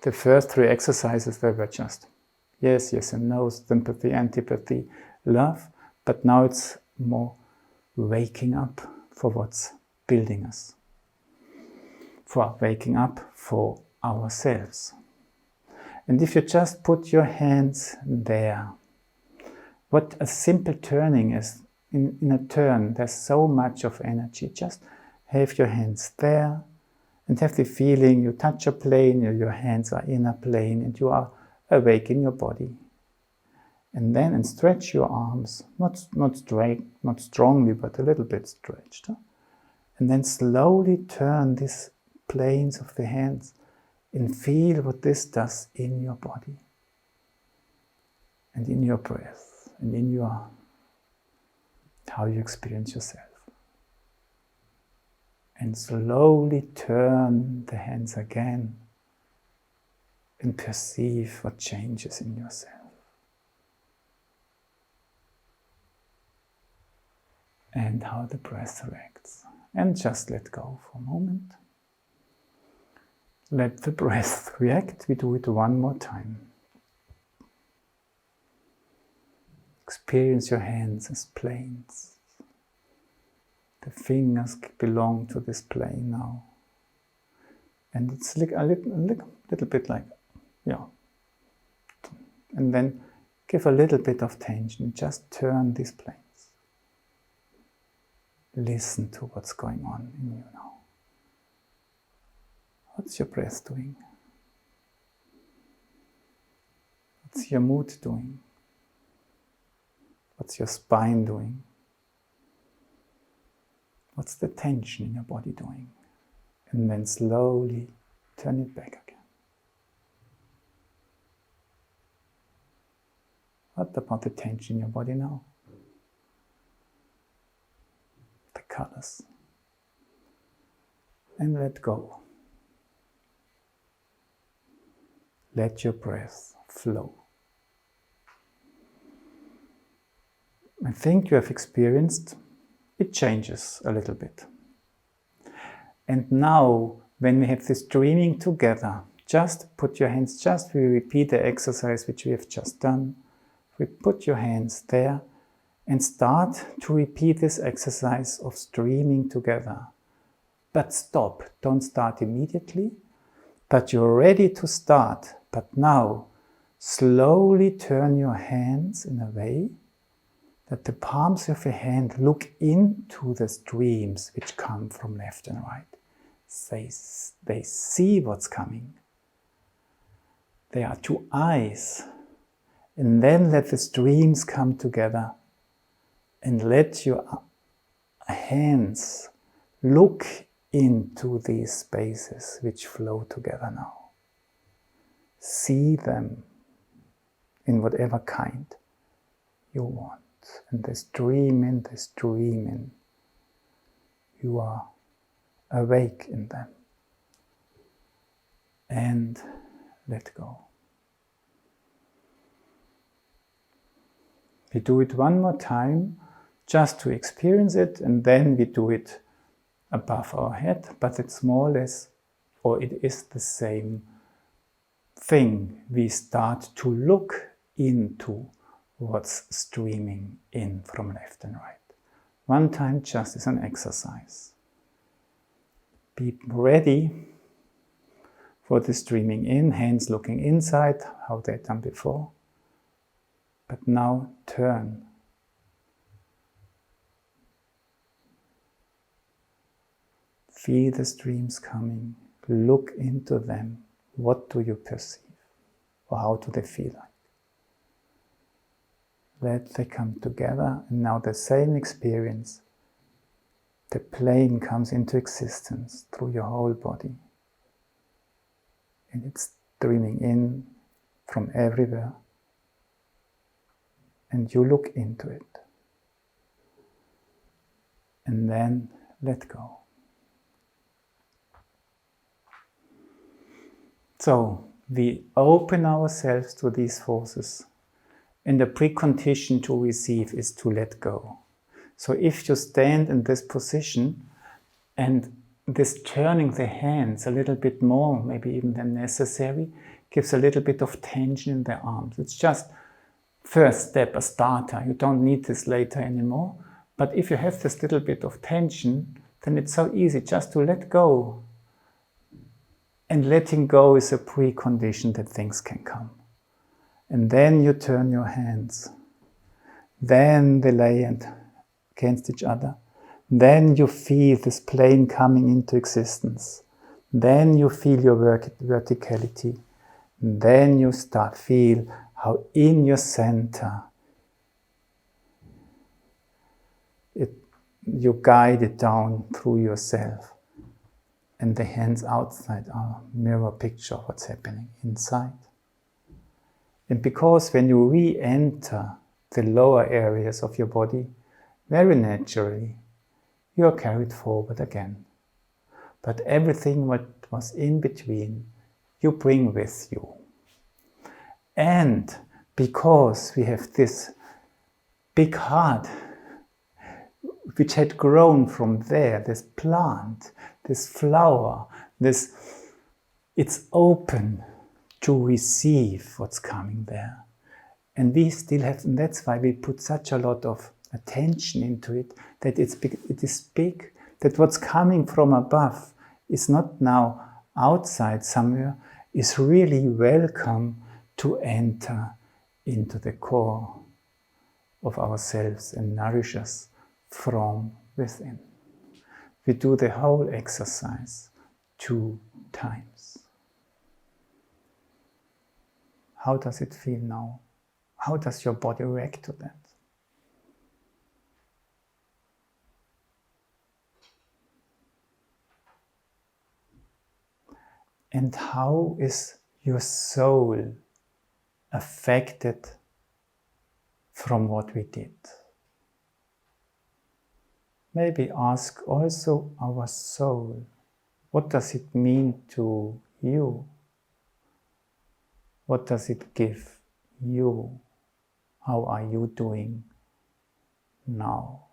the first 3 exercises, they were just yes, yes and no, sympathy, antipathy, love. But now it's more waking up for what's building us, for waking up for ourselves. And if you just put your hands there, what a simple turning is, in a turn, there's so much of energy. Just have your hands there and have the feeling you touch a plane, your hands are in a plane and you are awake in your body. And then stretch your arms, not straight, not strongly, but a little bit stretched. And then slowly turn these planes of the hands and feel what this does in your body and in your breath and in your how you experience yourself. And slowly turn the hands again and perceive what changes in yourself. And how the breath reacts. And just let go for a moment. Let the breath react. We do it one more time. Experience your hands as planes. The fingers belong to this plane now. And it's like a little bit like, yeah. And then give a little bit of tension. Just turn these planes. Listen to what's going on in you now. What's your breath doing? What's your mood doing? What's your spine doing? What's the tension in your body doing? And then slowly turn it back again. What about the tension in your body now? The colors. And let go. Let your breath flow. I think you have experienced it changes a little bit. And now, when we have this dreaming together, just put your hands, we repeat the exercise which we have just done. We put your hands there and start to repeat this exercise of streaming together. But stop, don't start immediately, but you're ready to start. But now, slowly turn your hands in a way that the palms of your hand look into the streams which come from left and right. They see what's coming. They are 2 eyes. And then let the streams come together and let your hands look into these spaces which flow together now. See them in whatever kind you want. And they stream in. You are awake in them. And let go. We do it one more time, just to experience it, and then we do it above our head, but it's more or less, or it is the same thing. We start to look into what's streaming in from left and right. One time just as an exercise. Be ready for the streaming in, hands looking inside, how they've done before. But now turn. Feel the streams coming. Look into them. What do you perceive? Or how do they feel like? Let them come together, and now the same experience. The plane comes into existence through your whole body. And it's streaming in from everywhere. And you look into it. And then let go. So, we open ourselves to these forces. And the precondition to receive is to let go. So if you stand in this position and this turning the hands a little bit more, maybe even than necessary, gives a little bit of tension in the arms. It's just first step, a starter. You don't need this later anymore. But if you have this little bit of tension, then it's so easy just to let go. And letting go is a precondition that things can come. And then you turn your hands. Then they lay against each other. Then you feel this plane coming into existence. Then you feel your verticality. Then you feel how in your center you guide it down through yourself. And the hands outside are a mirror picture of what's happening inside. And because when you re-enter the lower areas of your body, very naturally, you are carried forward again. But everything what was in between, you bring with you. And because we have this big heart, which had grown from there, this plant, this flower, it's open to receive what's coming there. And we still have, and that's why we put such a lot of attention into it, that it is big, that what's coming from above is not now outside somewhere, is really welcome to enter into the core of ourselves and nourish us from within. We do the whole exercise 2 times. How does it feel now? How does your body react to that? And how is your soul affected from what we did? Maybe ask also our soul, what does it mean to you? What does it give you? How are you doing now?